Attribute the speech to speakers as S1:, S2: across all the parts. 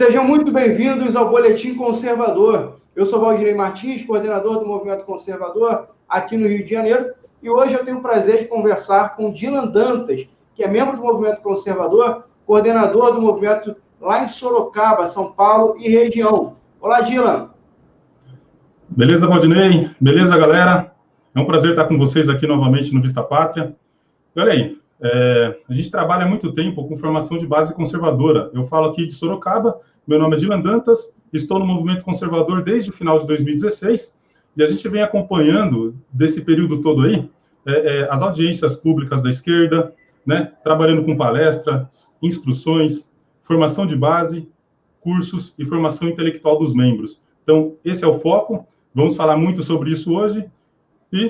S1: Sejam muito bem-vindos ao Boletim Conservador. Eu sou Valdinei Martins, coordenador do Movimento Conservador aqui no Rio de Janeiro, e hoje eu tenho o prazer de conversar com Dylan Dantas, que é membro do Movimento Conservador, coordenador do movimento lá em Sorocaba, São Paulo e região. Olá, Dylan.
S2: Beleza, Valdinei? Beleza, galera? É um prazer estar com vocês aqui novamente no Vista Pátria. Olha aí, a gente trabalha há muito tempo com formação de base conservadora. Eu falo aqui de Sorocaba, meu nome é Dylan Dantas, estou no movimento conservador desde o final de 2016, e a gente vem acompanhando, desse período todo aí, as audiências públicas da esquerda, né, trabalhando com palestras, instruções, formação de base, cursos e formação intelectual dos membros. Então, esse é o foco, vamos falar muito sobre isso hoje, e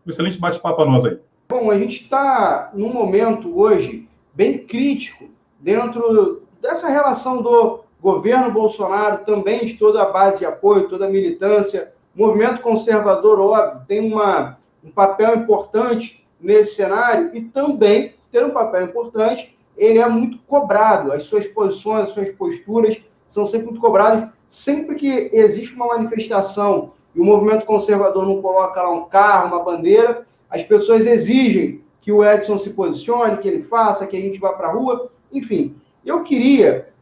S2: um excelente bate-papo a nós aí.
S1: Bom, a gente está num momento hoje bem crítico dentro dessa relação do governo Bolsonaro, também de toda a base de apoio, toda a militância. O movimento conservador, óbvio, tem um papel importante nesse cenário e também, ter um papel importante, ele é muito cobrado. As suas posições, as suas posturas são sempre muito cobradas. Sempre que existe uma manifestação e o movimento conservador não coloca lá um carro, uma bandeira, as pessoas exigem que o Edson se posicione, que ele faça, que a gente vá para a rua. Enfim, eu queria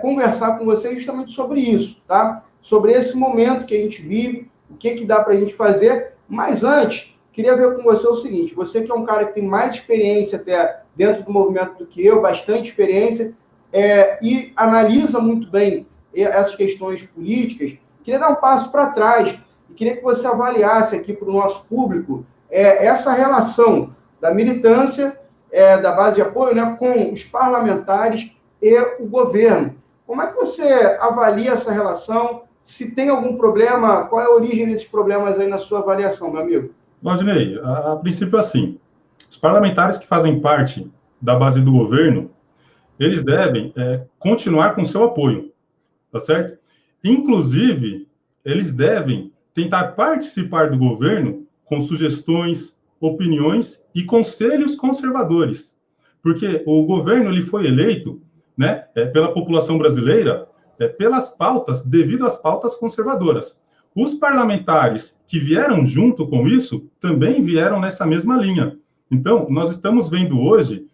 S1: conversar com vocês justamente sobre isso, tá? Sobre esse momento que a gente vive, o que dá para a gente fazer. Mas antes, queria ver com você o seguinte, você que é um cara que tem mais experiência até dentro do movimento do que eu, bastante experiência, e analisa muito bem essas questões políticas, queria dar um passo para trás e queria que você avaliasse aqui para o nosso público essa relação da militância, da base de apoio, né, com os parlamentares e o governo. Como é que você avalia essa relação? Se tem algum problema, qual é a origem desses problemas aí na sua avaliação, meu amigo?
S2: Valdinei, a princípio é assim, os parlamentares que fazem parte da base do governo, eles devem continuar com seu apoio, tá certo? Inclusive, eles devem tentar participar do governo com sugestões, opiniões e conselhos conservadores, porque o governo ele foi eleito, né, pela população brasileira pelas pautas, devido às pautas conservadoras. Os parlamentares que vieram junto com isso também vieram nessa mesma linha. Então, nós estamos vendo hoje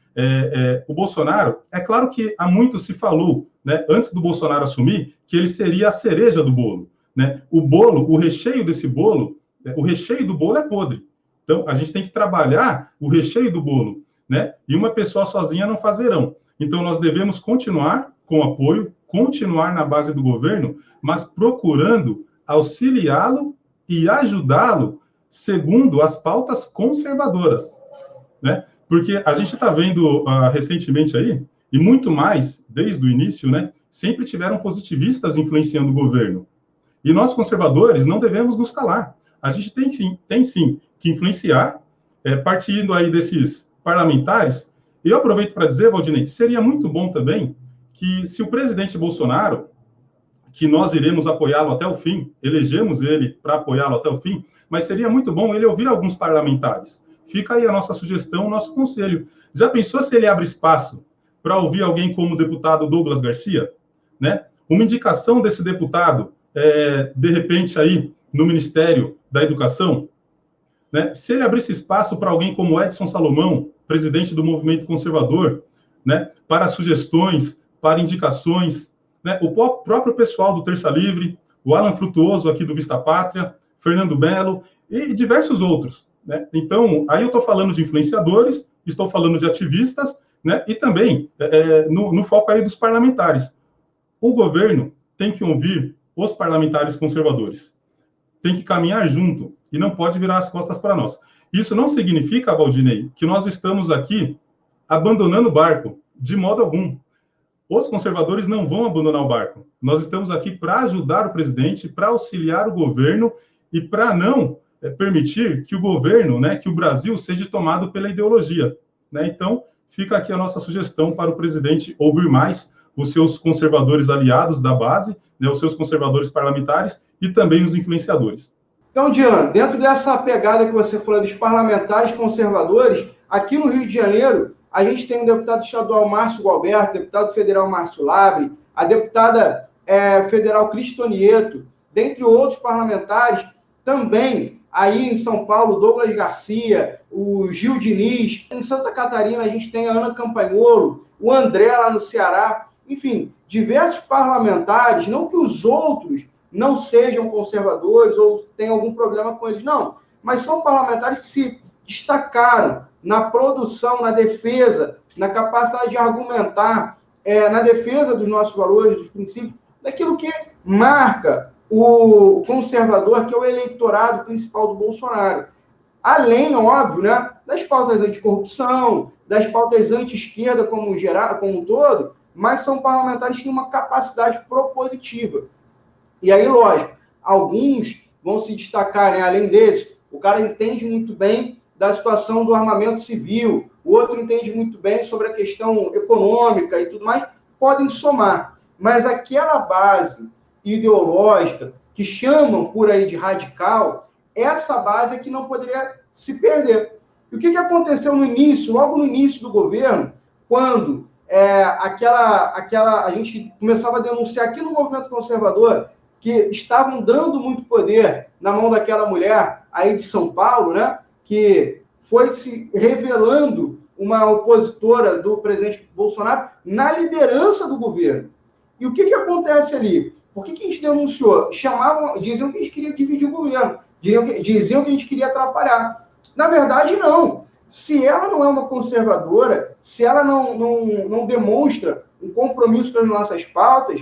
S2: o Bolsonaro, é claro que há muito se falou, né, antes do Bolsonaro assumir, que ele seria a cereja do bolo, né? O bolo, o recheio desse bolo, o recheio do bolo é podre. Então, a gente tem que trabalhar o recheio do bolo, né? E uma pessoa sozinha não faz verão. Então, nós devemos continuar com apoio, continuar na base do governo, mas procurando auxiliá-lo e ajudá-lo segundo as pautas conservadoras, né? Porque a gente está vendo recentemente aí, e muito mais, desde o início, né? Sempre tiveram positivistas influenciando o governo. E nós, conservadores, não devemos nos calar. A gente tem sim que influenciar, partindo aí desses parlamentares. E eu aproveito para dizer, Valdinei, seria muito bom também que, se o presidente Bolsonaro, que nós iremos apoiá-lo até o fim, elegemos ele para apoiá-lo até o fim, mas seria muito bom ele ouvir alguns parlamentares. Fica aí a nossa sugestão, o nosso conselho. Já pensou se ele abre espaço para ouvir alguém como o deputado Douglas Garcia? Né? Uma indicação desse deputado, de repente, aí no Ministério da Educação, né? Se ele abrisse espaço para alguém como Edson Salomão, presidente do Movimento Conservador, né? Para sugestões, para indicações, né? O próprio pessoal do Terça Livre, o Alan Frutuoso aqui do Vista Pátria, Fernando Melo e diversos outros, né? Então, aí eu estou falando de influenciadores, estou falando de ativistas, né? E também no foco aí dos parlamentares. O governo tem que ouvir os parlamentares conservadores. Tem que caminhar junto e não pode virar as costas para nós. Isso não significa, Valdinei, que nós estamos aqui abandonando o barco, de modo algum. Os conservadores não vão abandonar o barco. Nós estamos aqui para ajudar o presidente, para auxiliar o governo e para não permitir que o governo, né, que o Brasil seja tomado pela ideologia, né? Então, fica aqui a nossa sugestão para o presidente ouvir mais os seus conservadores aliados da base, né, os seus conservadores parlamentares e também os influenciadores.
S1: Então, Dylan, dentro dessa pegada que você falou dos parlamentares conservadores, aqui no Rio de Janeiro, a gente tem o deputado estadual Márcio Gualberto, deputado federal Márcio Labre, a deputada federal Cristonieto, dentre outros parlamentares, também aí em São Paulo, Douglas Garcia, o Gil Diniz, em Santa Catarina a gente tem a Ana Campanholo, o André lá no Ceará, enfim, diversos parlamentares, não que os outros não sejam conservadores ou tenham algum problema com eles, não, mas são parlamentares que se destacaram na produção, na defesa, na capacidade de argumentar, na defesa dos nossos valores, dos princípios, daquilo que marca o conservador, que é o eleitorado principal do Bolsonaro. Além, óbvio, né, das pautas anticorrupção, das pautas anti-esquerda como um todo, mas são parlamentares que têm uma capacidade propositiva. E aí, lógico, alguns vão se destacar, né, além desses, o cara entende muito bem da situação do armamento civil, o outro entende muito bem sobre a questão econômica e tudo mais, podem somar. Mas aquela base ideológica que chamam por aí de radical, essa base é que não poderia se perder. E o que aconteceu no início, logo no início do governo, quando a gente começava a denunciar aqui no movimento conservador que estavam dando muito poder na mão daquela mulher aí de São Paulo, né, que foi se revelando uma opositora do presidente Bolsonaro na liderança do governo. E o que acontece ali? Por que a gente denunciou? Diziam que a gente queria dividir o governo, diziam que a gente queria atrapalhar. Na verdade, não. Se ela não é uma conservadora, se ela não demonstra um compromisso com as nossas pautas,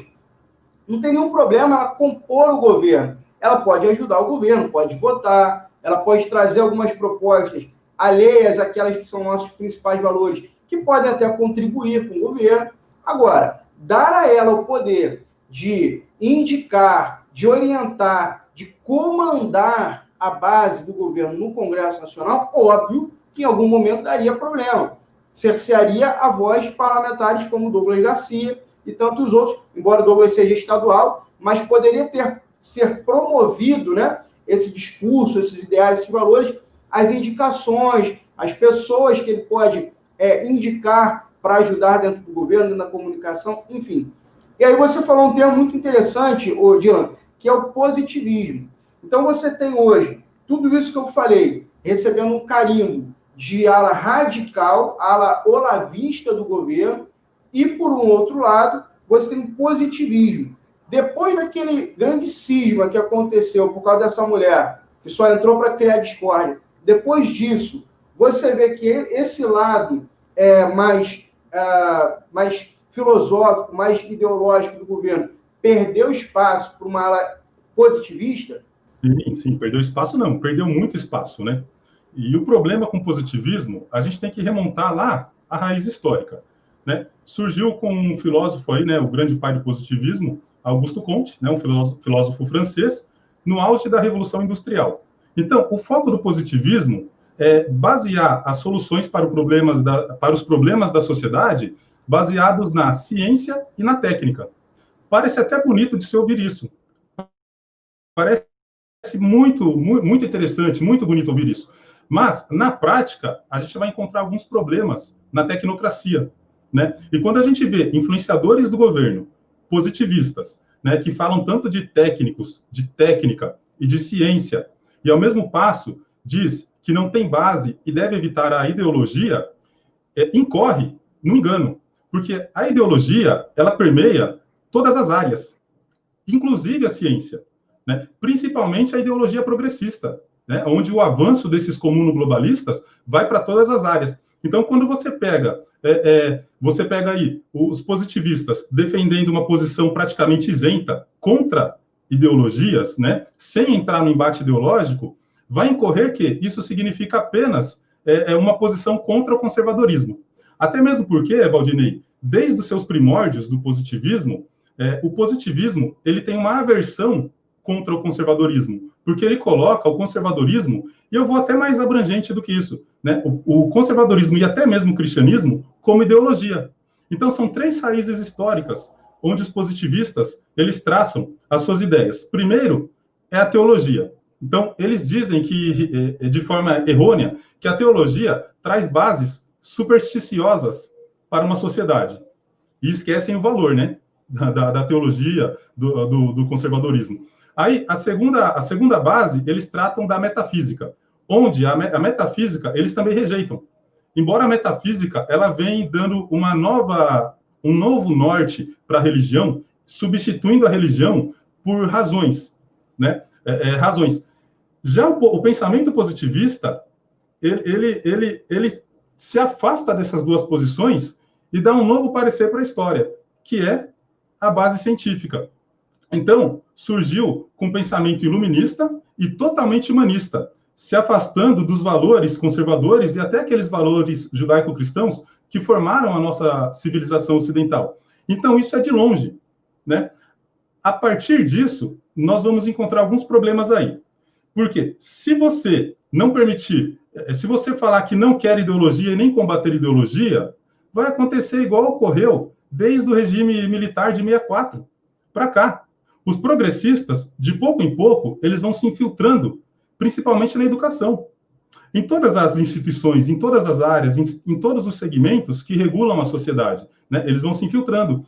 S1: não tem nenhum problema ela compor o governo. Ela pode ajudar o governo, pode votar, ela pode trazer algumas propostas alheias àquelas que são nossos principais valores, que podem até contribuir com o governo. Agora, dar a ela o poder de indicar, de orientar, de comandar a base do governo no Congresso Nacional, óbvio que em algum momento daria problema. Cercearia a voz de parlamentares como Douglas Garcia e tantos outros, embora Douglas seja estadual, mas poderia ser promovido, né, esse discurso, esses ideais, esses valores, as indicações, as pessoas que ele pode indicar para ajudar dentro do governo, dentro da comunicação, enfim. E aí você falou um termo muito interessante, Dylan, que é o positivismo. Então você tem hoje tudo isso que eu falei, recebendo um carimbo de ala radical, ala olavista do governo, e por um outro lado, você tem um positivismo. Depois daquele grande cisma que aconteceu por causa dessa mulher, que só entrou para criar discórdia, depois disso, você vê que esse lado mais filosófico, mais ideológico do governo, perdeu espaço para uma ala positivista?
S2: Sim, perdeu espaço não, perdeu muito espaço, né? E o problema com o positivismo, a gente tem que remontar lá a raiz histórica, né? Surgiu com um filósofo aí, né, o grande pai do positivismo, Auguste Comte, né, um filósofo francês, no auge da Revolução Industrial. Então, o foco do positivismo é basear as soluções para os problemas da sociedade baseados na ciência e na técnica. Parece até bonito de se ouvir isso. Parece muito, muito interessante, muito bonito ouvir isso. Mas, na prática, a gente vai encontrar alguns problemas na tecnocracia, né? E quando a gente vê influenciadores do governo, positivistas, né, que falam tanto de técnicos, de técnica e de ciência, e ao mesmo passo diz que não tem base e deve evitar a ideologia, incorre no engano. Porque a ideologia, ela permeia todas as áreas, inclusive a ciência, né? Principalmente a ideologia progressista, né? Onde o avanço desses comuno-globalistas vai para todas as áreas. Então, quando você pega aí os positivistas defendendo uma posição praticamente isenta contra ideologias, né? Sem entrar no embate ideológico, vai incorrer que isso significa apenas uma posição contra o conservadorismo. Até mesmo porque, Valdinei, desde os seus primórdios do positivismo, o positivismo ele tem uma aversão contra o conservadorismo, porque ele coloca o conservadorismo, e eu vou até mais abrangente do que isso, né? O conservadorismo e até mesmo o cristianismo como ideologia. Então, são três raízes históricas onde os positivistas eles traçam as suas ideias. Primeiro, é a teologia. Então, eles dizem que, de forma errônea, que a teologia traz bases supersticiosas para uma sociedade. E esquecem o valor, né? da teologia do conservadorismo. Aí, a segunda base, eles tratam da metafísica, onde a metafísica eles também rejeitam. Embora a metafísica ela vem dando um novo norte para a religião, substituindo a religião por razões, né? Razões. Já o pensamento positivista, ele se afasta dessas duas posições e dá um novo parecer para a história, que é a base científica. Então, surgiu com um pensamento iluminista e totalmente humanista, se afastando dos valores conservadores e até aqueles valores judaico-cristãos que formaram a nossa civilização ocidental. Então, isso é de longe, né? A partir disso, nós vamos encontrar alguns problemas aí. Porque se você não permitir, se você falar que não quer ideologia e nem combater ideologia, vai acontecer igual ocorreu desde o regime militar de 64 para cá. Os progressistas, de pouco em pouco, eles vão se infiltrando, principalmente na educação. Em todas as instituições, em todas as áreas, em todos os segmentos que regulam a sociedade, né? Eles vão se infiltrando.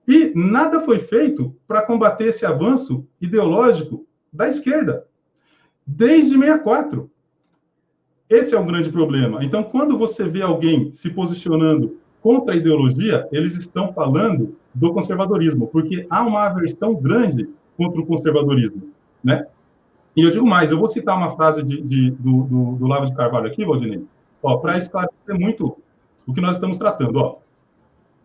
S2: E nada foi feito para combater esse avanço ideológico da esquerda, desde 64. Esse é um grande problema. Então, quando você vê alguém se posicionando contra a ideologia, eles estão falando do conservadorismo, porque há uma aversão grande contra o conservadorismo, né? E eu digo mais, eu vou citar uma frase do Olavo de Carvalho aqui, Valdinei, para esclarecer muito o que nós estamos tratando. Ó.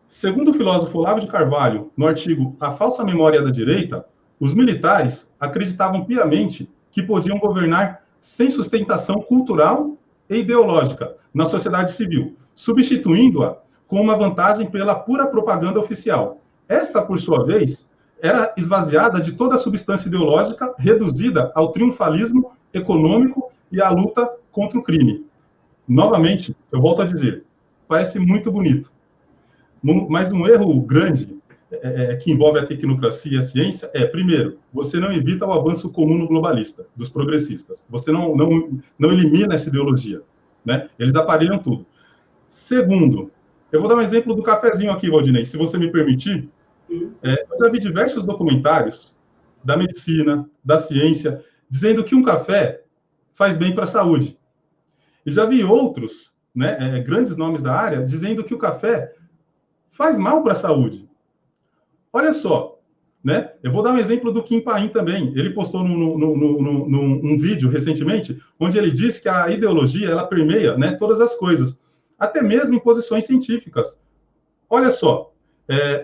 S2: Segundo o filósofo Olavo de Carvalho, no artigo A Falsa Memória da Direita, os militares acreditavam piamente que podiam governar sem sustentação cultural e ideológica na sociedade civil, substituindo-a com uma vantagem pela pura propaganda oficial. Esta, por sua vez, era esvaziada de toda a substância ideológica, reduzida ao triunfalismo econômico e à luta contra o crime. Novamente, eu volto a dizer, parece muito bonito, mas um erro grande que envolve a tecnocracia e a ciência é, primeiro, você não evita o avanço comum no globalista, dos progressistas. Você não elimina essa ideologia, né? Eles aparelham tudo. Segundo, eu vou dar um exemplo do cafezinho aqui, Valdinei, se você me permitir. Eu já vi diversos documentários da medicina, da ciência, dizendo que um café faz bem para a saúde. E já vi outros, né, grandes nomes da área, dizendo que o café faz mal para a saúde. Olha só, né? Eu vou dar um exemplo do Kim Paim também. Ele postou num vídeo recentemente, onde ele disse que a ideologia ela permeia, né, todas as coisas, até mesmo em posições científicas. Olha só,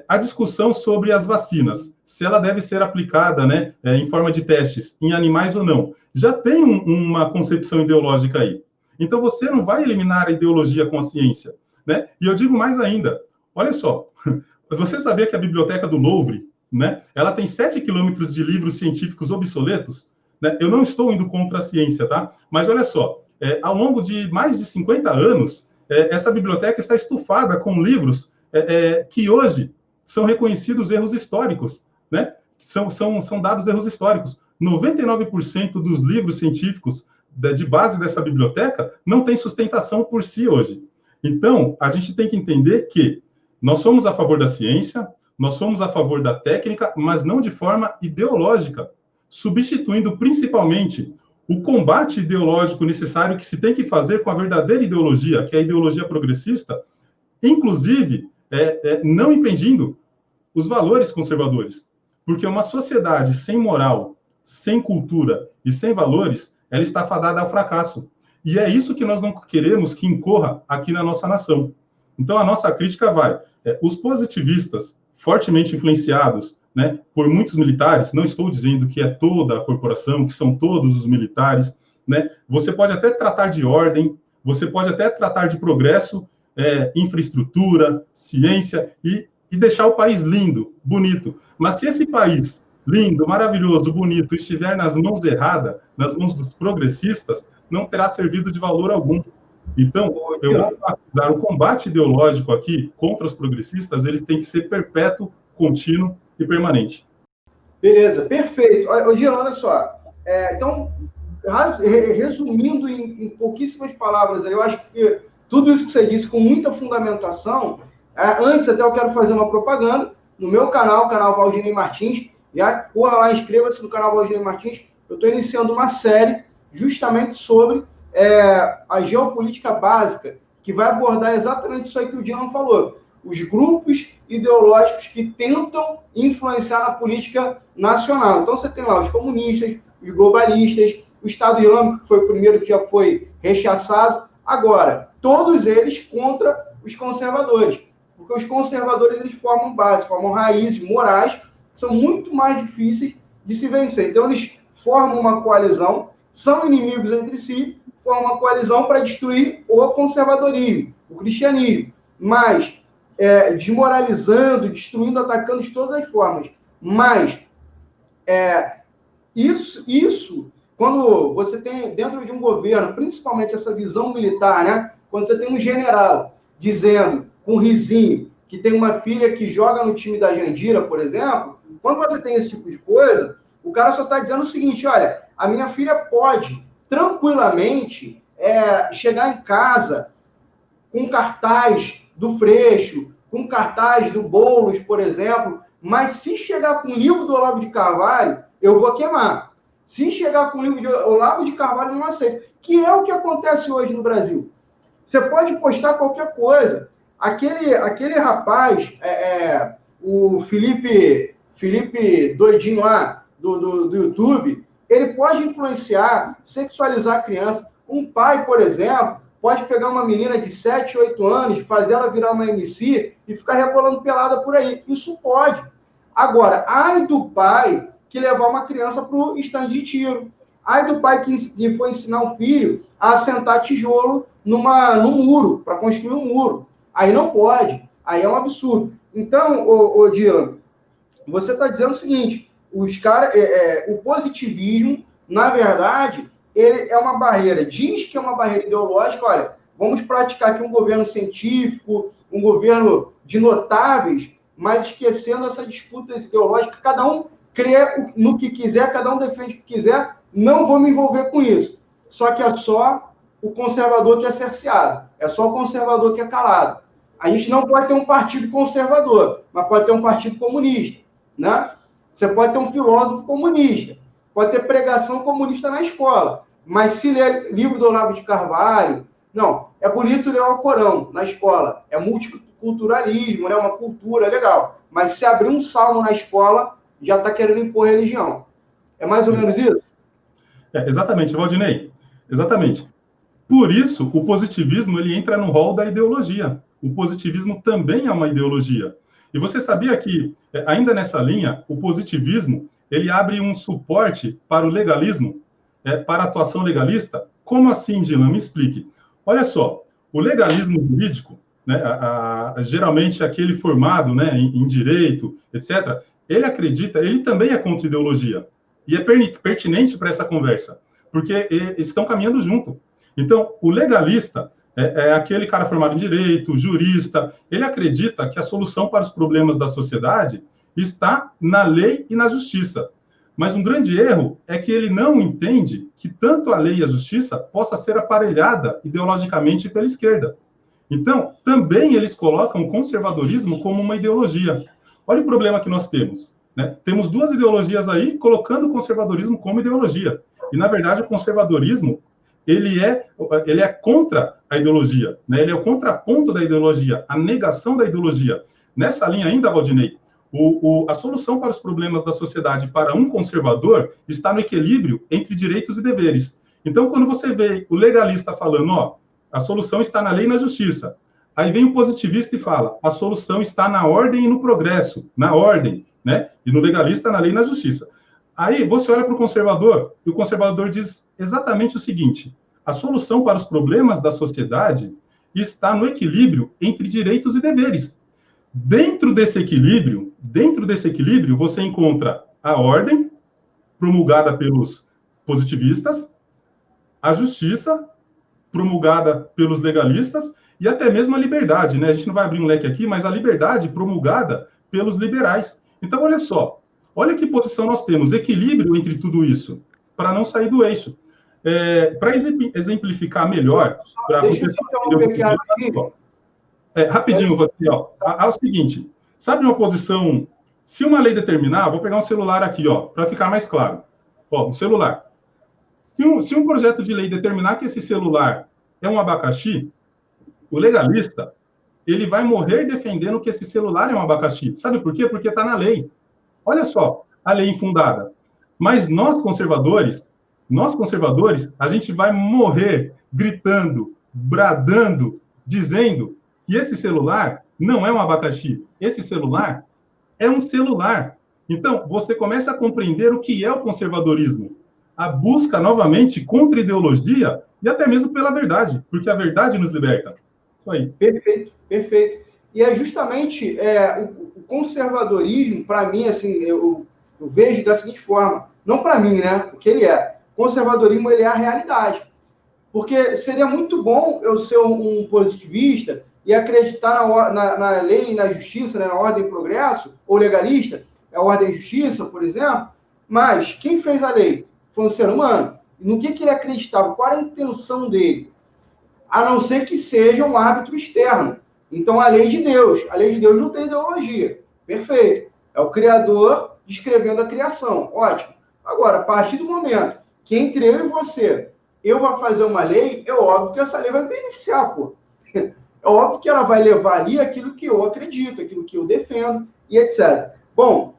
S2: a discussão sobre as vacinas, se ela deve ser aplicada, né, em forma de testes, em animais ou não, já tem uma concepção ideológica aí. Então, você não vai eliminar a ideologia com a ciência, né? E eu digo mais ainda, olha só, você sabia que a biblioteca do Louvre, né, ela tem 7 quilômetros de livros científicos obsoletos? Né? Eu não estou indo contra a ciência, tá? Mas olha só, ao longo de mais de 50 anos, essa biblioteca está estufada com livros que hoje são reconhecidos erros históricos, né? São dados erros históricos. 99% dos livros científicos de base dessa biblioteca não tem sustentação por si hoje. Então, a gente tem que entender que nós somos a favor da ciência, nós somos a favor da técnica, mas não de forma ideológica, substituindo principalmente o combate ideológico necessário que se tem que fazer com a verdadeira ideologia, que é a ideologia progressista, inclusive não impedindo os valores conservadores. Porque uma sociedade sem moral, sem cultura e sem valores, ela está fadada ao fracasso. E é isso que nós não queremos que incorra aqui na nossa nação. Então, a nossa crítica vai. Os positivistas, fortemente influenciados, né, por muitos militares, não estou dizendo que é toda a corporação, que são todos os militares, né, você pode até tratar de ordem, você pode até tratar de progresso, infraestrutura, ciência, e deixar o país lindo, bonito. Mas se esse país lindo, maravilhoso, bonito, estiver nas mãos erradas, nas mãos dos progressistas, não terá servido de valor algum. Então, eu vou avisar, o combate ideológico aqui contra os progressistas, ele tem que ser perpétuo, contínuo e permanente.
S1: Beleza, perfeito. Gino, olha só. Então, resumindo em pouquíssimas palavras, eu acho que tudo isso que você disse com muita fundamentação, antes até eu quero fazer uma propaganda. no meu canal, o canal Valdinei Martins. Já corra lá, inscreva-se no canal Valdinei Martins. Eu estou iniciando uma série justamente sobre a geopolítica básica, que vai abordar exatamente isso aí que o Dylan falou. Os grupos ideológicos que tentam influenciar na política nacional. Então, você tem lá os comunistas, os globalistas, o Estado Islâmico, que foi o primeiro que já foi rechaçado. Agora, todos eles contra os conservadores. Porque os conservadores, eles formam base, formam raízes morais, que são muito mais difíceis de se vencer. Então, eles formam uma coalizão, são inimigos entre si, formam uma coalizão para destruir o conservadorismo, o cristianismo. Mas desmoralizando, destruindo, atacando de todas as formas. Mas isso, quando você tem dentro de um governo, principalmente essa visão militar, né? Quando você tem um general dizendo, com um risinho, que tem uma filha que joga no time da Jandira, por exemplo, quando você tem esse tipo de coisa, o cara só está dizendo o seguinte, olha, a minha filha pode tranquilamente chegar em casa com cartaz do Freixo, com cartaz do Boulos, por exemplo, mas se chegar com o livro do Olavo de Carvalho, eu vou queimar. Se chegar com o livro de Olavo de Carvalho, eu não aceito. Que é o que acontece hoje no Brasil. Você pode postar qualquer coisa. Aquele rapaz, o Felipe doidinho lá, do YouTube, ele pode influenciar, sexualizar a criança. Um pai, por exemplo, pode pegar uma menina de 7, 8 anos, fazer ela virar uma MC e ficar rebolando pelada por aí. Isso pode. Agora, ai do pai que levar uma criança para o stand de tiro. Ai do pai que for ensinar um filho a assentar tijolo num muro, para construir um muro. Aí não pode. Aí é um absurdo. Então, ô Dylan, você está dizendo o seguinte, o positivismo, na verdade, ele é uma barreira, diz que é uma barreira ideológica, olha, vamos praticar aqui um governo científico, um governo de notáveis, mas esquecendo essa disputa ideológica, cada um crê no que quiser, cada um defende o que quiser, não vou me envolver com isso. Só que é só o conservador que é cerceado, é só o conservador que é calado. A gente não pode ter um partido conservador, mas pode ter um partido comunista, né? Você pode ter um filósofo comunista, pode ter pregação comunista na escola, mas se ler livro do Olavo de Carvalho, não, é bonito ler o Alcorão na escola, é multiculturalismo, né, uma cultura legal, mas se abrir um salmo na escola, já está querendo impor religião. É mais ou menos isso?
S2: Exatamente, Valdinei, exatamente. Por isso, o positivismo ele entra no rol da ideologia. O positivismo também é uma ideologia. E você sabia que, ainda nessa linha, o positivismo ele abre um suporte para o legalismo, para a atuação legalista? Como assim, Dylan? Me explique. Olha só, o legalismo jurídico, né, geralmente aquele formado, né, em direito, etc., ele acredita, ele também é contra ideologia. E é pertinente para essa conversa, porque estão caminhando junto. Então, o legalista é aquele cara formado em direito, jurista, ele acredita que a solução para os problemas da sociedade está na lei e na justiça. Mas um grande erro é que ele não entende que tanto a lei e a justiça possa ser aparelhada ideologicamente pela esquerda. Então, também eles colocam o conservadorismo como uma ideologia. Olha o problema que nós temos, né? Temos duas ideologias aí colocando o conservadorismo como ideologia. E, na verdade, o conservadorismo ele é contra a ideologia, né? Ele é o contraponto da ideologia, a negação da ideologia. Nessa linha ainda, Valdinei, a solução para os problemas da sociedade para um conservador está no equilíbrio entre direitos e deveres. Então, quando você vê o legalista falando, ó, a solução está na lei e na justiça, aí vem o positivista e fala, a solução está na ordem e no progresso, na ordem, né? E no legalista, na lei e na justiça. Aí você olha para o conservador, e o conservador diz exatamente o seguinte, a solução para os problemas da sociedade está no equilíbrio entre direitos e deveres. Dentro desse equilíbrio, você encontra a ordem, promulgada pelos positivistas, a justiça, promulgada pelos legalistas, e até mesmo a liberdade, né? A gente não vai abrir um leque aqui, mas a liberdade promulgada pelos liberais. Então, olha só, olha que posição nós temos, equilíbrio entre tudo isso, para não sair do eixo. Para exemplificar melhor...
S1: Deixa eu interromper aqui rapidinho.
S2: Rapidinho, é o seguinte, Sabe uma posição... Se uma lei determinar, vou pegar um celular aqui, ó, para ficar mais claro. Ó, um celular. Se um projeto de lei determinar que esse celular é um abacaxi, o legalista, ele vai morrer defendendo que esse celular é um abacaxi. Sabe por quê? Porque está na lei. Olha só, a lei infundada. Mas nós conservadores, a gente vai morrer gritando, bradando, dizendo que esse celular não é um abacaxi. Esse celular é um celular. Então, você começa a compreender o que é o conservadorismo. A busca, novamente, contra ideologia e até mesmo pela verdade, porque a verdade nos liberta. Isso aí.
S1: Perfeito, perfeito. E é justamente o conservadorismo, para mim, assim, eu vejo da seguinte forma, não para mim, né? O que ele é. O conservadorismo, ele é a realidade. Porque seria muito bom eu ser um positivista e acreditar na lei e na justiça, né, na ordem e progresso, ou legalista, a ordem e justiça, por exemplo, mas quem fez a lei? Foi um ser humano. No que ele acreditava? Qual era a intenção dele? A não ser que seja um árbitro externo. Então, a lei de Deus não tem ideologia. Perfeito. É o Criador descrevendo a criação. Ótimo. Agora, a partir do momento que entre eu e você, eu vou fazer uma lei, é óbvio que essa lei vai me beneficiar, pô. É óbvio que ela vai levar ali aquilo que eu acredito, aquilo que eu defendo, e etc. Bom,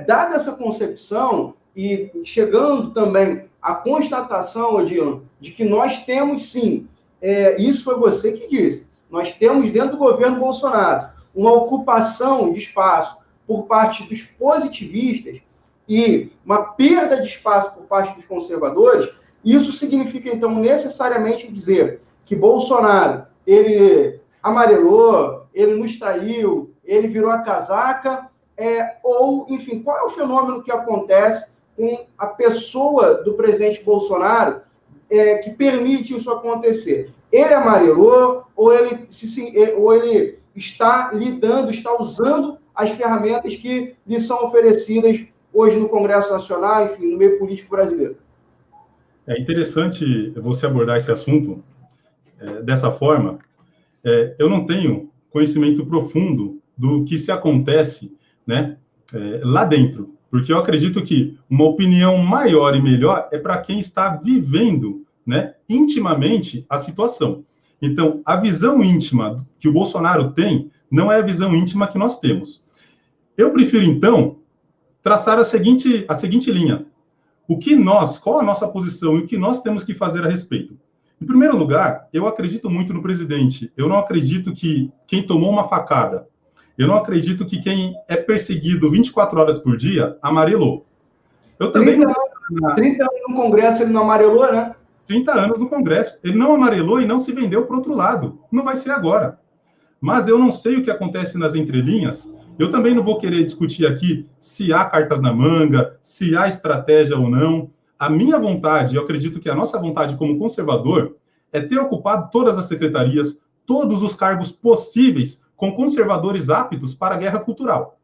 S1: dada essa concepção, e chegando também à constatação, Odilon, de que nós temos, sim, isso foi você que disse, nós temos dentro do governo Bolsonaro uma ocupação de espaço por parte dos positivistas e uma perda de espaço por parte dos conservadores. Isso significa, então, necessariamente dizer que Bolsonaro, ele amarelou, ele nos traiu, ele virou a casaca, ou, enfim, qual é o fenômeno que acontece com a pessoa do presidente Bolsonaro que permite isso acontecer? Ele amarelou ou ele está lidando, está usando as ferramentas que lhe são oferecidas hoje no Congresso Nacional, enfim, no meio político brasileiro?
S2: É interessante você abordar esse assunto dessa forma. Eu não tenho conhecimento profundo do que se acontece, né, lá dentro, porque eu acredito que uma opinião maior e melhor é para quem está vivendo, né, intimamente a situação. Então, a visão íntima que o Bolsonaro tem não é a visão íntima que nós temos. Eu prefiro, então, traçar a seguinte linha. Qual a nossa posição e o que nós temos que fazer a respeito? Em primeiro lugar, eu acredito muito no presidente. Eu não acredito que quem tomou uma facada, eu não acredito que quem é perseguido 24 horas por dia amarelou. Eu também
S1: 30 anos no Congresso ele não amarelou, né?
S2: 30 anos no Congresso. Ele não amarelou e não se vendeu para o outro lado. Não vai ser agora. Mas eu não sei o que acontece nas entrelinhas. Eu também não vou querer discutir aqui se há cartas na manga, se há estratégia ou não. A minha vontade, eu acredito que a nossa vontade como conservador, é ter ocupado todas as secretarias, todos os cargos possíveis com conservadores aptos para a guerra cultural.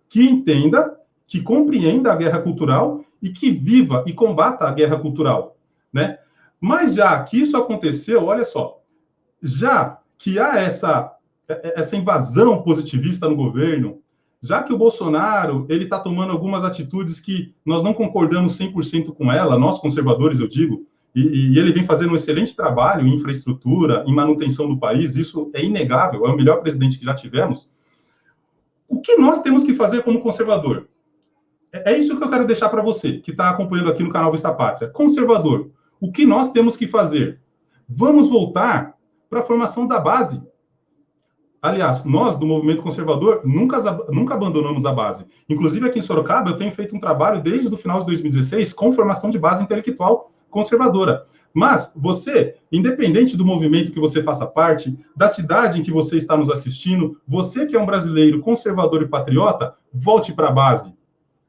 S2: Que entenda, que compreenda a guerra cultural e que viva e combata a guerra cultural, né? Mas já que isso aconteceu, olha só, já que há essa invasão positivista no governo, já que o Bolsonaro ele está tomando algumas atitudes que nós não concordamos 100% com ela, nós conservadores, eu digo, e ele vem fazendo um excelente trabalho em infraestrutura, em manutenção do país, isso é inegável, é o melhor presidente que já tivemos. O que nós temos que fazer como conservador? É isso que eu quero deixar para você, que está acompanhando aqui no canal Vista Pátria. Conservador, o que nós temos que fazer? Vamos voltar para a formação da base. Aliás, nós, do movimento conservador, nunca abandonamos a base. Inclusive, aqui em Sorocaba, eu tenho feito um trabalho desde o final de 2016 com formação de base intelectual conservadora. Mas você, independente do movimento que você faça parte, da cidade em que você está nos assistindo, você que é um brasileiro conservador e patriota, volte para a base.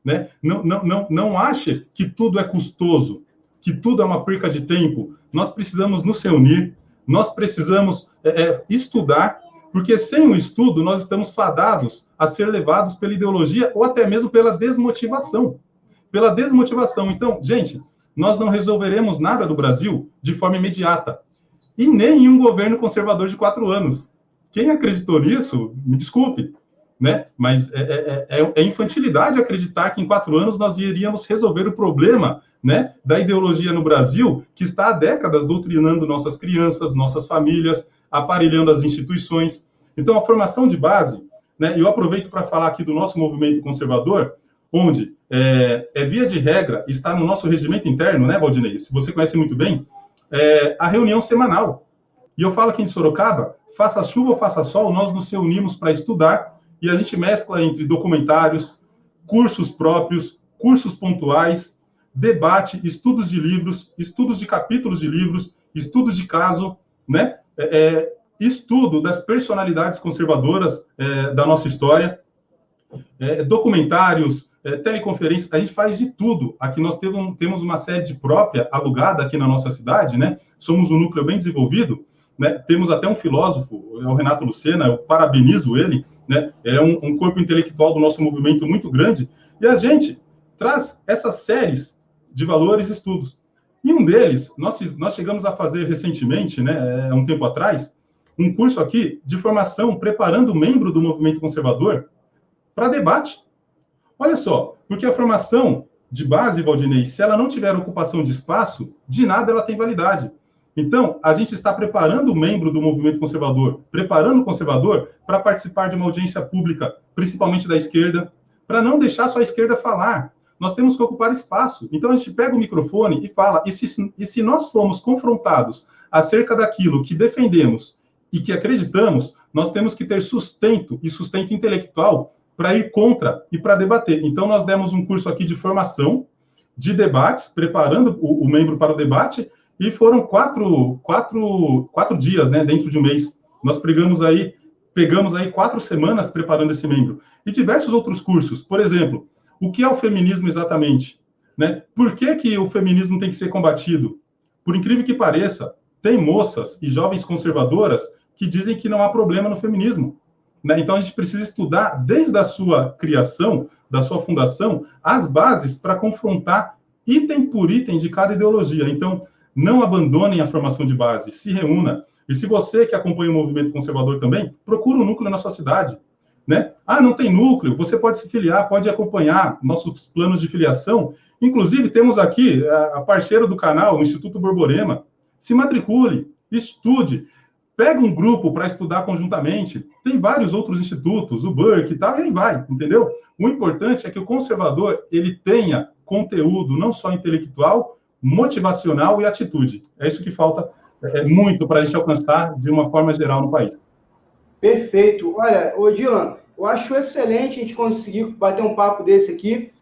S2: Né? Não ache que tudo é custoso, que tudo é uma perca de tempo. Nós precisamos nos reunir, nós precisamos estudar, porque sem o estudo nós estamos fadados a ser levados pela ideologia ou até mesmo pela desmotivação. Pela desmotivação. Então, gente, nós não resolveremos nada do Brasil de forma imediata. E nem em um governo conservador de 4 anos. Quem acreditou nisso, me desculpe, né? Mas é infantilidade acreditar que em 4 anos nós iríamos resolver o problema, né, da ideologia no Brasil, que está há décadas doutrinando nossas crianças, nossas famílias, aparelhando as instituições. Então, a formação de base, né, eu aproveito para falar aqui do nosso movimento conservador, onde via de regra, está no nosso regimento interno, né, Valdinei? Se você conhece muito bem, a reunião semanal. E eu falo aqui em Sorocaba, faça chuva ou faça sol, nós nos reunimos para estudar e a gente mescla entre documentários, cursos próprios, cursos pontuais, debate, estudos de livros, estudos de capítulos de livros, estudos de caso, né? Estudo das personalidades conservadoras da nossa história, documentários, teleconferências, a gente faz de tudo. Aqui nós temos uma sede própria, alugada aqui na nossa cidade, né? Somos um núcleo bem desenvolvido, né? Temos até um filósofo, é o Renato Lucena, eu parabenizo ele, né? Ele é um corpo intelectual do nosso movimento muito grande, e a gente traz essas séries de valores e estudos. E um deles, nós chegamos a fazer recentemente, né, um tempo atrás, um curso aqui de formação, preparando o membro do movimento conservador para debate. Olha só, porque a formação de base, Valdinei, se ela não tiver ocupação de espaço, de nada ela tem validade. Então, a gente está preparando o membro do movimento conservador, preparando o conservador para participar de uma audiência pública, principalmente da esquerda, para não deixar só a esquerda falar. Nós temos que ocupar espaço. Então, a gente pega o microfone e fala, e se nós formos confrontados acerca daquilo que defendemos e que acreditamos, nós temos que ter sustento e sustento intelectual para ir contra e para debater. Então, nós demos um curso aqui de formação, de debates, preparando o membro para o debate, e foram quatro dias, né, dentro de um mês. Nós pegamos aí 4 semanas preparando esse membro. E diversos outros cursos. Por exemplo, o que é o feminismo exatamente? Né? Por que o feminismo tem que ser combatido? Por incrível que pareça, tem moças e jovens conservadoras que dizem que não há problema no feminismo. Né? Então, a gente precisa estudar, desde a sua criação, da sua fundação, as bases para confrontar item por item de cada ideologia. Então, não abandonem a formação de base, se reúna. E se você que acompanha o movimento conservador também, procura um núcleo na sua cidade. Né? Não tem núcleo, você pode se filiar, pode acompanhar nossos planos de filiação. Inclusive, temos aqui a parceira do canal, o Instituto Borborema. Se matricule, estude, pega um grupo para estudar conjuntamente. Tem vários outros institutos, o Burke e tal, e aí vai, entendeu? O importante é que o conservador ele tenha conteúdo não só intelectual, motivacional e atitude. É isso que falta muito para a gente alcançar de uma forma geral no país.
S1: Perfeito. Olha, Dylan, eu acho excelente a gente conseguir bater um papo desse aqui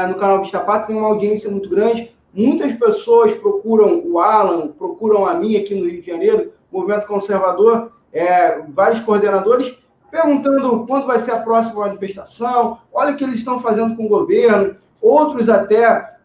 S1: no canal Vista Pátria, tem uma audiência muito grande. Muitas pessoas procuram o Alan, procuram a mim aqui no Rio de Janeiro, Movimento Conservador, vários coordenadores, perguntando quando vai ser a próxima manifestação, olha o que eles estão fazendo com o governo, outros até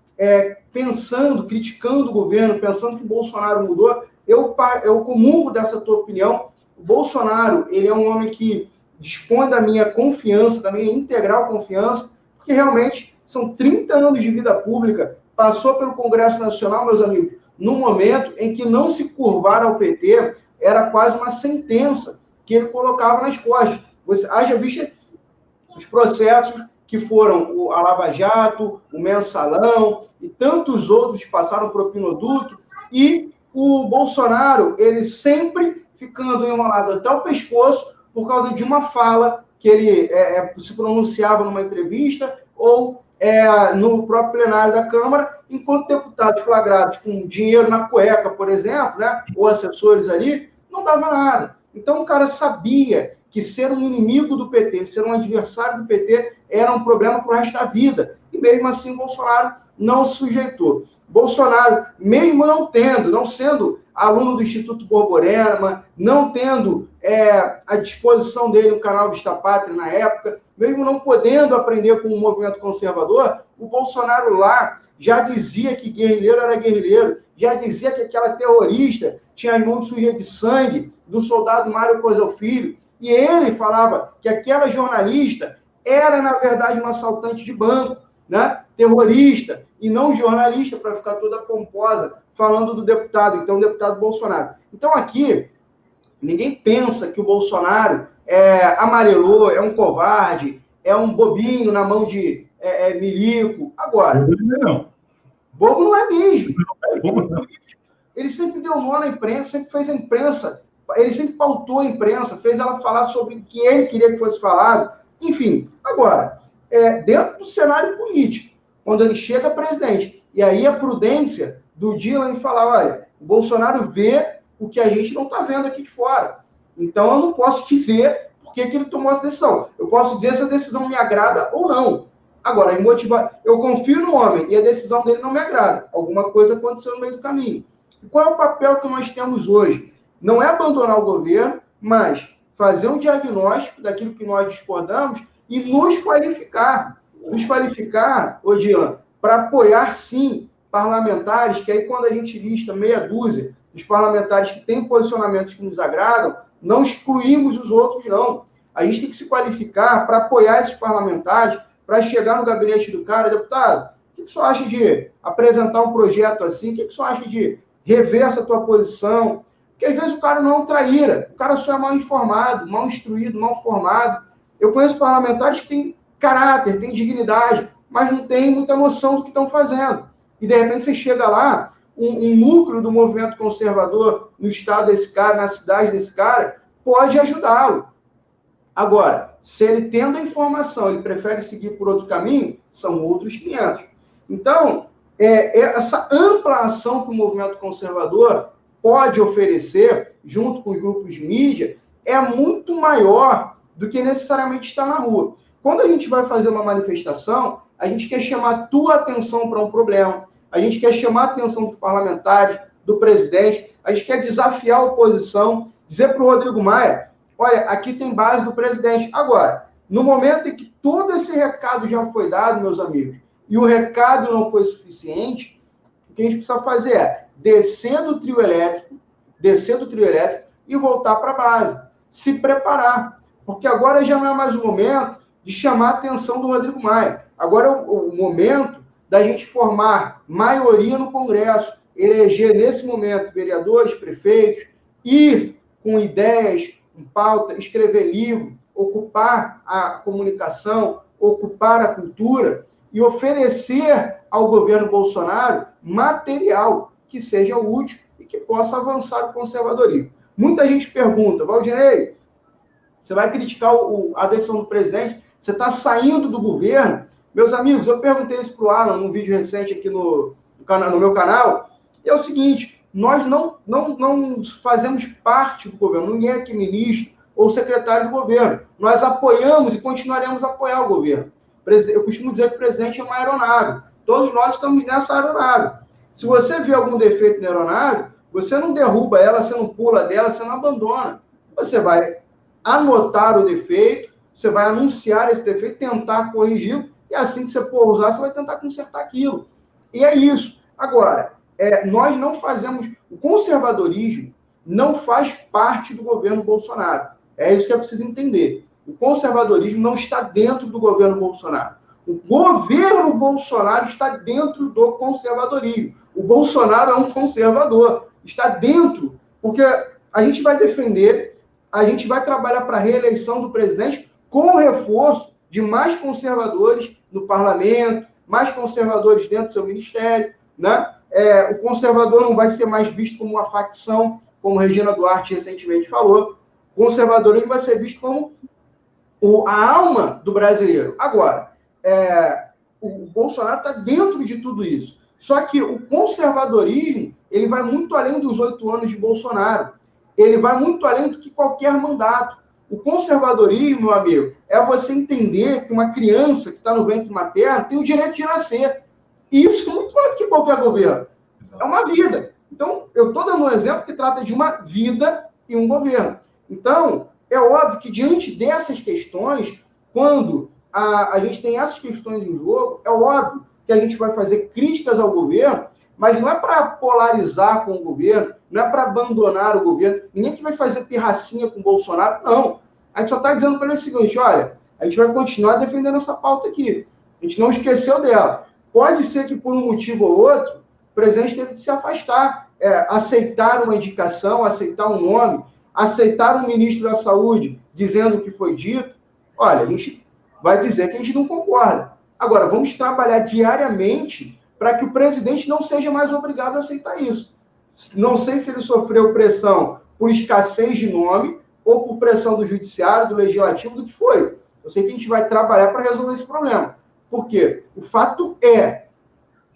S1: pensando, criticando o governo, pensando que o Bolsonaro mudou. Eu comungo dessa tua opinião. O Bolsonaro, ele é um homem que dispõe da minha confiança, da minha integral confiança, porque realmente são 30 anos de vida pública, passou pelo Congresso Nacional, meus amigos, num momento em que não se curvar ao PT era quase uma sentença que ele colocava nas costas. Você haja visto os processos que foram a Lava Jato, o Mensalão e tantos outros que passaram por Opinoduto, e o Bolsonaro, ele sempre ficando enrolado até o pescoço por causa de uma fala que ele se pronunciava numa entrevista ou no próprio plenário da Câmara, enquanto deputados flagrados com dinheiro na cueca, por exemplo, né, ou assessores ali, não dava nada. Então o cara sabia que ser um inimigo do PT, ser um adversário do PT, era um problema para o resto da vida. E mesmo assim o Bolsonaro não se sujeitou. Bolsonaro, mesmo não sendo aluno do Instituto Borborema, não tendo à disposição dele o canal Vista Pátria na época, mesmo não podendo aprender com o movimento conservador, o Bolsonaro lá já dizia que guerrilheiro era guerrilheiro, já dizia que aquela terrorista tinha as mãos sujas de sangue do soldado Mário Cosel Filho, e ele falava que aquela jornalista era, na verdade, um assaltante de banco, né? Terrorista, e não jornalista, para ficar toda pomposa, falando do deputado, então, o deputado Bolsonaro. Então, aqui, ninguém pensa que o Bolsonaro amarelou, é um covarde, é um bobinho na mão de milico. Agora,
S2: não.
S1: Bobo não é mesmo.
S2: Bobo não.
S1: Ele sempre deu nó na imprensa, sempre fez a imprensa, ele sempre pautou a imprensa, fez ela falar sobre o que ele queria que fosse falado. Enfim, agora, dentro do cenário político, quando ele chega presidente, e aí a prudência do Dylan em falar, olha, o Bolsonaro vê o que a gente não está vendo aqui de fora. Então, eu não posso dizer por que ele tomou essa decisão. Eu posso dizer se a decisão me agrada ou não. Agora, eu confio no homem e a decisão dele não me agrada. Alguma coisa aconteceu no meio do caminho. E qual é o papel que nós temos hoje? Não é abandonar o governo, mas fazer um diagnóstico daquilo que nós discordamos e nos qualificar. Nos qualificar, Dylan, para apoiar, sim, parlamentares, que aí quando a gente lista meia dúzia dos parlamentares que têm posicionamentos que nos agradam, não excluímos os outros, não. A gente tem que se qualificar para apoiar esses parlamentares, para chegar no gabinete do cara, deputado, o que o senhor acha de apresentar um projeto assim? O que o senhor acha de rever essa tua posição? Porque às vezes o cara não é um traíra, o cara só é mal informado, mal instruído, mal formado. Eu conheço parlamentares que têm caráter, têm dignidade, mas não têm muita noção do que estão fazendo. E de repente você chega lá, um núcleo do movimento conservador no estado desse cara, na cidade desse cara, pode ajudá-lo. Agora, se ele tendo a informação, ele prefere seguir por outro caminho, são outros 500. Então, essa ampla ação que o movimento conservador pode oferecer, junto com os grupos de mídia, é muito maior do que necessariamente estar na rua. Quando a gente vai fazer uma manifestação, a gente quer chamar a tua atenção para um problema, a gente quer chamar a atenção dos parlamentares, do presidente, a gente quer desafiar a oposição, dizer para o Rodrigo Maia, olha, aqui tem base do presidente. Agora, no momento em que todo esse recado já foi dado, meus amigos, e o recado não foi suficiente, o que a gente precisa fazer é descer do trio elétrico e voltar para a base. Se preparar. Porque agora já não é mais o momento de chamar a atenção do Rodrigo Maia. Agora é o momento da gente formar maioria no Congresso, eleger nesse momento vereadores, prefeitos, ir com ideias, com pauta, escrever livro, ocupar a comunicação, ocupar a cultura e oferecer ao governo Bolsonaro material que seja útil e que possa avançar o conservadorismo. Muita gente pergunta, Valdinei, você vai criticar a decisão do presidente? Você está saindo do governo? Meus amigos, eu perguntei isso para o Alan num vídeo recente aqui no meu canal, e é o seguinte, nós não fazemos parte do governo, ninguém é aqui ministro ou secretário do governo. Nós apoiamos e continuaremos a apoiar o governo. Eu costumo dizer que o presidente é uma aeronave. Todos nós estamos nessa aeronave. Se você vê algum defeito na aeronave, você não derruba ela, você não pula dela, você não abandona. Você vai anotar o defeito, você vai anunciar esse defeito, tentar corrigi-lo, e assim que você pousar, você vai tentar consertar aquilo. E é isso. Agora, nós não fazemos... O conservadorismo não faz parte do governo Bolsonaro. É isso que é preciso entender. O conservadorismo não está dentro do governo Bolsonaro. O governo Bolsonaro está dentro do conservadorismo. O Bolsonaro é um conservador. Está dentro, porque a gente vai defender, a gente vai trabalhar para a reeleição do presidente com o reforço de mais conservadores no parlamento, mais conservadores dentro do seu ministério, né? O conservador não vai ser mais visto como uma facção, como Regina Duarte recentemente falou. O conservadorismo vai ser visto como a alma do brasileiro. Agora, o Bolsonaro está dentro de tudo isso. Só que o conservadorismo, ele vai muito além dos 8 anos de Bolsonaro. Ele vai muito além do que qualquer mandato. O conservadorismo, meu amigo, é você entender que uma criança que está no ventre materno tem o direito de nascer. E isso é muito mais do que qualquer governo. É uma vida. Então, eu estou dando um exemplo que trata de uma vida e um governo. Então, é óbvio que diante dessas questões, quando a gente tem essas questões em jogo, é óbvio que a gente vai fazer críticas ao governo, mas não é para polarizar com o governo, não é para abandonar o governo, ninguém que vai fazer pirracinha com o Bolsonaro, não. A gente só está dizendo para ele o seguinte, olha, a gente vai continuar defendendo essa pauta aqui. A gente não esqueceu dela. Pode ser que por um motivo ou outro, o presidente teve que se afastar, aceitar uma indicação, aceitar um nome, aceitar o ministro da Saúde dizendo o que foi dito, olha, a gente vai dizer que a gente não concorda. Agora, vamos trabalhar diariamente para que o presidente não seja mais obrigado a aceitar isso. Não sei se ele sofreu pressão por escassez de nome ou por pressão do judiciário, do legislativo, do que foi. Eu sei que a gente vai trabalhar para resolver esse problema. Por quê? O fato é,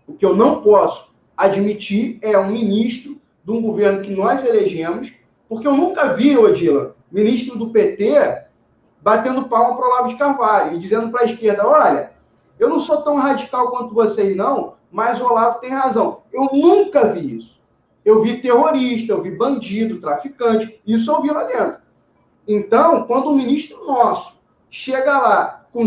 S1: o que eu não posso admitir é um ministro de um governo que nós elegemos, porque eu nunca vi, Odila, ministro do PT batendo palma para o Olavo de Carvalho e dizendo para a esquerda, olha, eu não sou tão radical quanto vocês, não, mas o Olavo tem razão. Eu nunca vi isso. Eu vi terrorista, eu vi bandido, traficante, isso eu vi lá dentro. Então, quando um ministro nosso chega lá com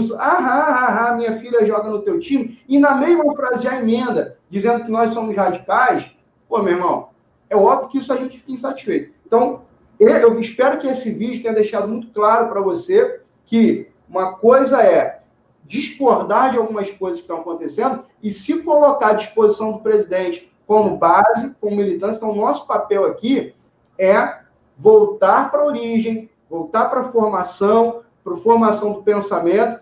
S1: minha filha joga no teu time, e na mesma frase a emenda, dizendo que nós somos radicais, pô, meu irmão, é óbvio que isso a gente fica insatisfeito. Então, eu espero que esse vídeo tenha deixado muito claro para você que uma coisa é discordar de algumas coisas que estão acontecendo e se colocar à disposição do presidente como base, como militância. Então, o nosso papel aqui é voltar para a origem, voltar para a formação do pensamento.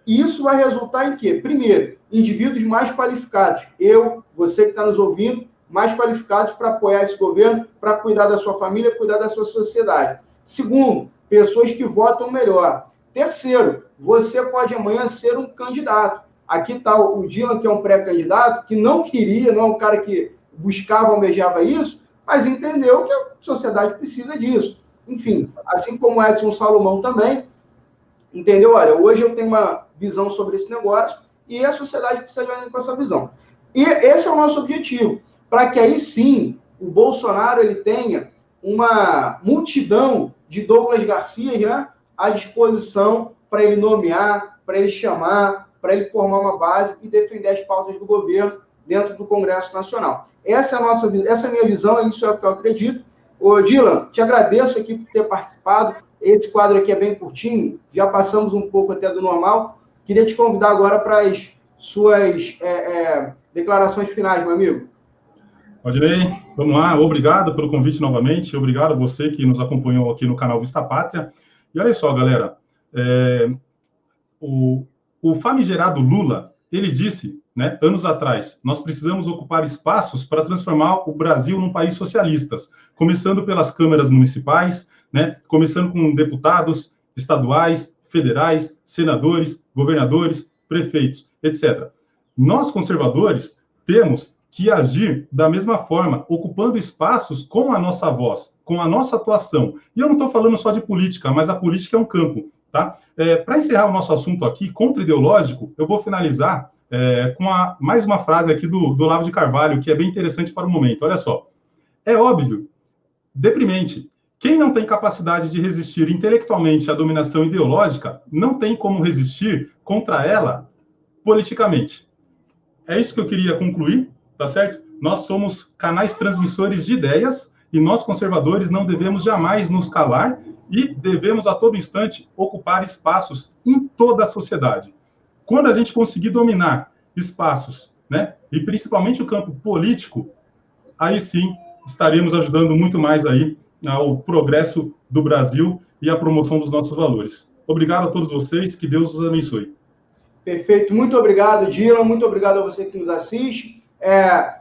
S1: E isso vai resultar em quê? Primeiro, indivíduos mais qualificados. Eu, você que está nos ouvindo, mais qualificados para apoiar esse governo, para cuidar da sua família, cuidar da sua sociedade. Segundo, pessoas que votam melhor. Terceiro, você pode amanhã ser um candidato. Aqui está o Dylan, que é um pré-candidato, que não queria, não é um cara que buscava, almejava isso, mas entendeu que a sociedade precisa disso. Enfim, assim como o Edson Salomão também, entendeu? Olha, hoje eu tenho uma visão sobre esse negócio e a sociedade precisa de alguém com essa visão. E esse é o nosso objetivo, para que aí sim o Bolsonaro ele tenha uma multidão de Douglas Garcias, né, à disposição para ele nomear, para ele chamar, para ele formar uma base e defender as pautas do governo dentro do Congresso Nacional. Essa é a minha visão, isso é o que eu acredito. Ô, Dylan, te agradeço aqui por ter participado. Esse quadro aqui é bem curtinho, já passamos um pouco até do normal. Queria te convidar agora para as suas declarações finais, meu amigo.
S2: Odilei, vamos lá. Obrigado pelo convite novamente. Obrigado a você que nos acompanhou aqui no canal Vista Pátria. E olha só, galera, o famigerado Lula, ele disse, né, anos atrás, nós precisamos ocupar espaços para transformar o Brasil num país socialista, começando pelas câmaras municipais, né, começando com deputados estaduais, federais, senadores, governadores, prefeitos, etc. Nós, conservadores, temos que agir da mesma forma, ocupando espaços com a nossa voz, com a nossa atuação. E eu não estou falando só de política, mas a política é um campo. Tá? Para encerrar o nosso assunto aqui, contra-ideológico, eu vou finalizar com mais uma frase aqui do Olavo de Carvalho, que é bem interessante para o momento. Olha só. É óbvio, deprimente, quem não tem capacidade de resistir intelectualmente à dominação ideológica, não tem como resistir contra ela politicamente. É isso que eu queria concluir, tá certo? Nós somos canais transmissores de ideias e nós, conservadores, não devemos jamais nos calar e devemos, a todo instante, ocupar espaços em toda a sociedade. Quando a gente conseguir dominar espaços, né, e principalmente o campo político, aí sim estaremos ajudando muito mais aí ao progresso do Brasil e à promoção dos nossos valores. Obrigado a todos vocês, que Deus os abençoe.
S1: Perfeito, muito obrigado, Dylan, muito obrigado a você que nos assiste.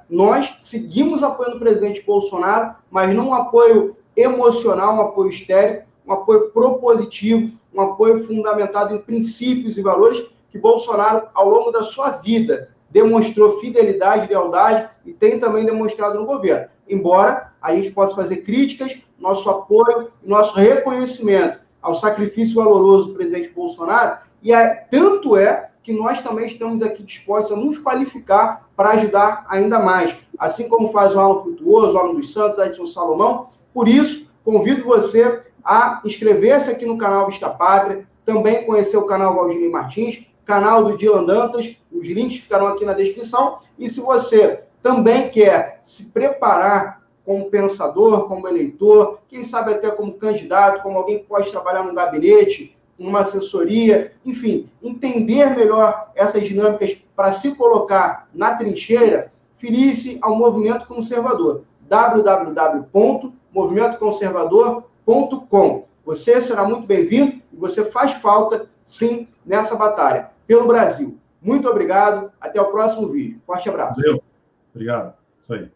S1: Nós seguimos apoiando o presidente Bolsonaro, mas não um apoio emocional, um apoio histérico, um apoio propositivo, um apoio fundamentado em princípios e valores que Bolsonaro, ao longo da sua vida, demonstrou fidelidade, lealdade e tem também demonstrado no governo. Embora a gente possa fazer críticas, nosso apoio, nosso reconhecimento ao sacrifício valoroso do presidente Bolsonaro, e tanto é que nós também estamos aqui dispostos a nos qualificar para ajudar ainda mais, assim como faz o Alan Frutuoso, o Alan dos Santos, Edson Salomão. Por isso, convido você a inscrever-se aqui no canal Vista Pátria, também conhecer o canal Valdinei Martins, canal do Dylan Dantas, os links ficarão aqui na descrição. E se você também quer se preparar como pensador, como eleitor, quem sabe até como candidato, como alguém que pode trabalhar num gabinete, numa assessoria, enfim, entender melhor essas dinâmicas para se colocar na trincheira, filie-se ao Movimento Conservador, www.movimentoconservador.com.br. www.movimento.com. Você será muito bem-vindo e você faz falta, sim, nessa batalha pelo Brasil. Muito obrigado. Até o próximo vídeo. Forte abraço.
S2: Valeu. Obrigado. Isso aí.